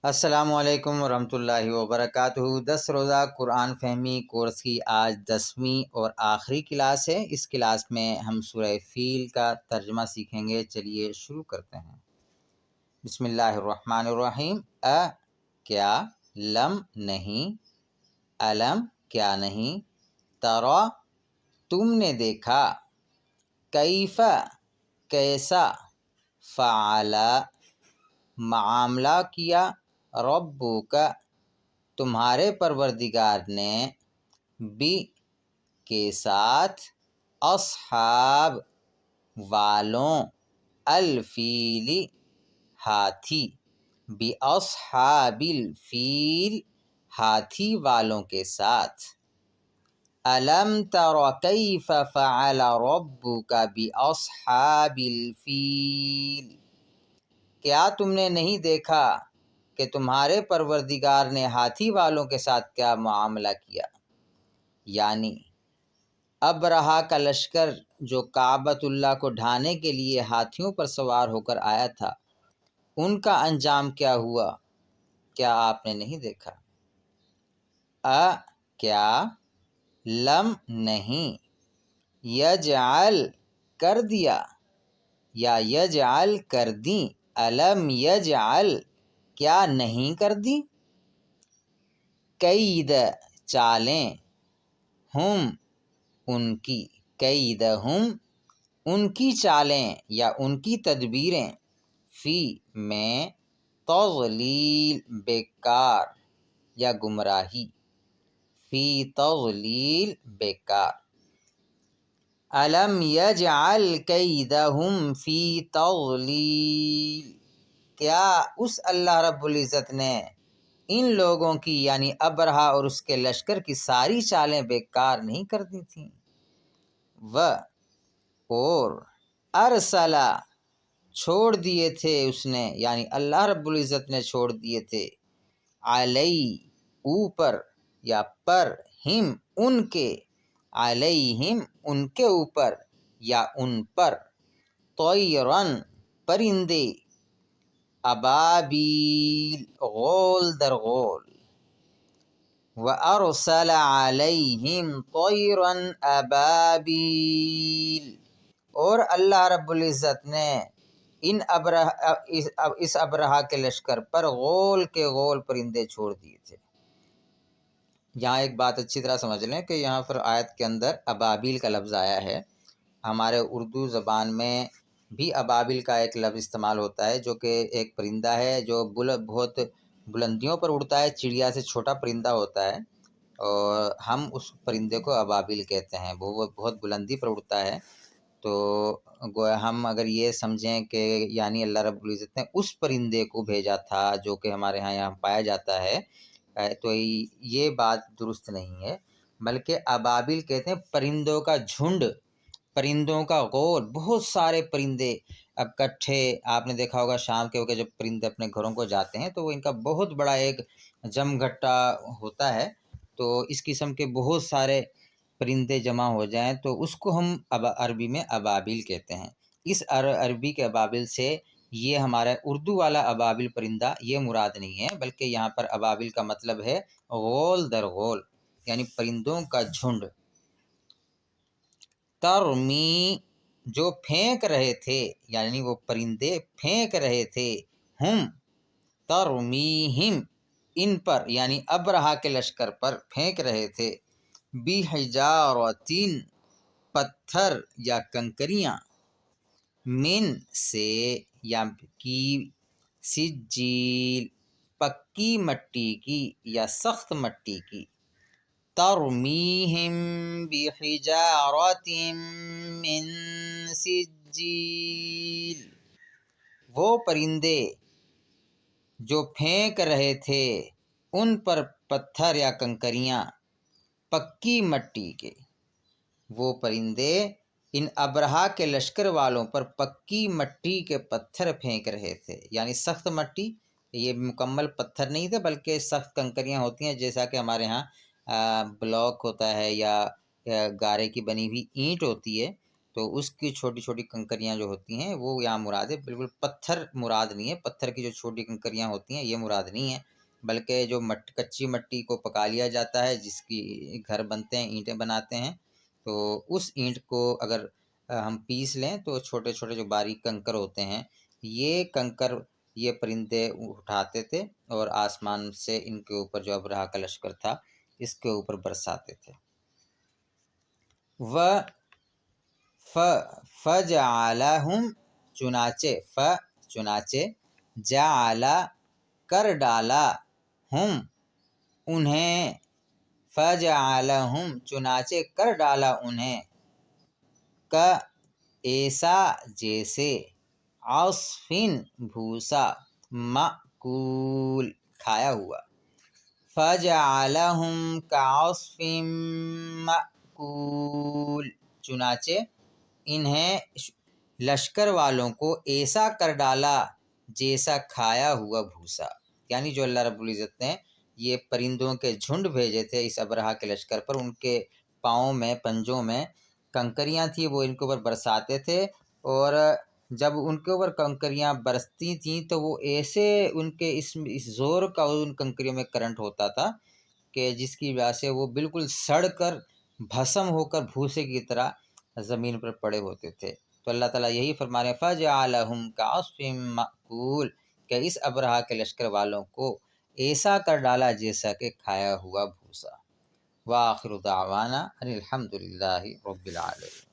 السلام علیکم ورحمۃ اللہ وبرکاتہ۔ 10 روزہ قرآن فہمی کورس کی آج 10ویں اور آخری کلاس ہے۔ اس کلاس میں ہم سورہ فیل کا ترجمہ سیکھیں گے۔ چلیے شروع کرتے ہیں۔ بسم اللہ الرحمن الرحیم۔ کیا، لم نہیں، علم کیا نہیں، ترا تم نے دیکھا، کیف کیسا، فعل معاملہ کیا، ربک تمہارے پروردگار نے، بھی کے ساتھ، اصحاب والوں، الفیل ہاتھی، بھی اصحاب الفیل ہاتھی والوں کے ساتھ، الم تر کیف فعل ربک باصحاب الفیل، کیا تم نے نہیں دیکھا کہ تمہارے پروردگار نے ہاتھی والوں کے ساتھ کیا معاملہ کیا؟ یعنی ابرہہ کا لشکر جو کعبۃ اللہ کو ڈھانے کے لیے ہاتھیوں پر سوار ہو کر آیا تھا، ان کا انجام کیا ہوا؟ کیا آپ نے نہیں دیکھا؟ کیا، لم نہیں، یجعل کر دیا یا یجعل کر دیں، الم یجعل کیا نہیں کر دی، کید چالیں، ہم ان کی، کید ہم ان کی چالیں یا ان کی تدبیریں، فی میں، تضلیل بیکار یا گمراہی، فی تضلیل بیکار، الم یجعل کیدہم فی تضلیل، کیا اس اللہ رب العزت نے ان لوگوں کی یعنی ابرہہ اور اس کے لشکر کی ساری چالیں بیکار نہیں کر دی تھیں؟ اور ارسلہ چھوڑ دیے تھے اس نے یعنی اللہ رب العزت نے چھوڑ دیے تھے، علی اوپر یا پر، ہم ان کے، علیہم ان کے اوپر یا ان پر، طیرن پرندے، ابابیل غول در غول، وَأَرْسَلَ عَلَيْهِمْ طَيْرًا أَبَابِيل، اور اللہ رب العزت نے اس ابرہہ کے لشکر پر غول کے غول پرندے چھوڑ دیے تھے۔ یہاں ایک بات اچھی طرح سمجھ لیں کہ یہاں پر آیت کے اندر ابابیل کا لفظ آیا ہے۔ ہمارے اردو زبان میں بھی ابابیل کا ایک لفظ استعمال ہوتا ہے جو کہ ایک پرندہ ہے جو بہت بلندیوں پر اڑتا ہے، چڑیا سے چھوٹا پرندہ ہوتا ہے، اور ہم اس پرندے کو ابابیل کہتے ہیں، وہ بہت بلندی پر اڑتا ہے۔ تو گویا ہم اگر یہ سمجھیں کہ یعنی اللہ رب العزت نے اس پرندے کو بھیجا تھا جو کہ ہمارے یہاں پایا جاتا ہے، تو یہ بات درست نہیں ہے، بلکہ ابابیل کہتے ہیں پرندوں کا جھنڈ، پرندوں کا غول، بہت سارے پرندے اب کٹھے، آپ نے دیکھا ہوگا شام کے وقت جب پرندے اپنے گھروں کو جاتے ہیں تو وہ ان کا بہت بڑا ایک جم گھٹا ہوتا ہے، تو اس قسم کے بہت سارے پرندے جمع ہو جائیں تو اس کو ہم عربی میں ابابیل کہتے ہیں۔ اس عربی کے ابابیل سے یہ ہمارا اردو والا ابابیل پرندہ یہ مراد نہیں ہے، بلکہ یہاں پر ابابیل کا مطلب ہے غول در غول یعنی پرندوں کا جھنڈ۔ ترمی جو پھینک رہے تھے یعنی وہ پرندے پھینک رہے تھے، ہم ترمیہم ان پر یعنی ابرہہ کے لشکر پر پھینک رہے تھے، بحجارۃ پتھر یا کنکریاں، من سے یا کی، سجیل پکی مٹی کی یا سخت مٹی کی، ترمیہم بحجارۃ من سجیل، وہ پرندے جو پھینک رہے تھے ان پر پتھر یا کنکریاں پکی مٹی کے، وہ پرندے ان ابرہہ کے لشکر والوں پر پکی مٹی کے پتھر پھینک رہے تھے، یعنی سخت مٹی، یہ مکمل پتھر نہیں تھے بلکہ سخت کنکریاں ہوتی ہیں، جیسا کہ ہمارے ہاں بلاک ہوتا ہے یا گارے کی بنی ہوئی اینٹ ہوتی ہے، تو اس کی چھوٹی چھوٹی کنکریاں جو ہوتی ہیں وہ یہاں مراد ہے، بالکل پتھر مراد نہیں ہے، پتھر کی جو چھوٹی کنکریاں ہوتی ہیں یہ مراد نہیں ہے، بلکہ جو کچی مٹی کو پکا لیا جاتا ہے، جس کی گھر بنتے ہیں، اینٹیں بناتے ہیں، تو اس اینٹ کو اگر ہم پیس لیں تو چھوٹے چھوٹے جو باریک کنکر ہوتے ہیں، یہ کنکر یہ پرندے اٹھاتے تھے اور آسمان سے ان کے اوپر جو ابرہہ کا لشکر تھا اس کے اوپر برساتے تھے۔ فجعلہم چنانچہ جعل کر ڈالا ہم انہیں، فجعلہم چنانچہ کر ڈالا انہیں، کا ایسا جیسے، عصفن بھوسا، مأکول کھایا ہوا، فجعلہم کعصف مأکول چنانچہ انہیں لشکر والوں کو ایسا کر ڈالا جیسا کھایا ہوا بھوسا، یعنی جو اللہ رب العزت نے یہ پرندوں کے جھنڈ بھیجے تھے اس ابرہہ کے لشکر پر، ان کے پاؤں میں، پنجوں میں کنکریاں تھیں، وہ ان کے اوپر برساتے تھے، اور جب ان کے اوپر کنکریاں برستی تھیں تو وہ ایسے ان کے اس زور کا ان کنکریوں میں کرنٹ ہوتا تھا کہ جس کی وجہ سے وہ بالکل سڑ کر بھسم ہو کر بھوسے کی طرح زمین پر پڑے ہوتے تھے۔ تو اللہ تعالیٰ یہی فرما رہے ہیں فَجَعَلَهُمْ كَعَصْفٍ مَأْكُولٍ کہ اس ابرہہ کے لشکر والوں کو ایسا کر ڈالا جیسا کہ کھایا ہوا بھوسا۔ وآخر دعوانا ان الحمد للہ رب العالمین۔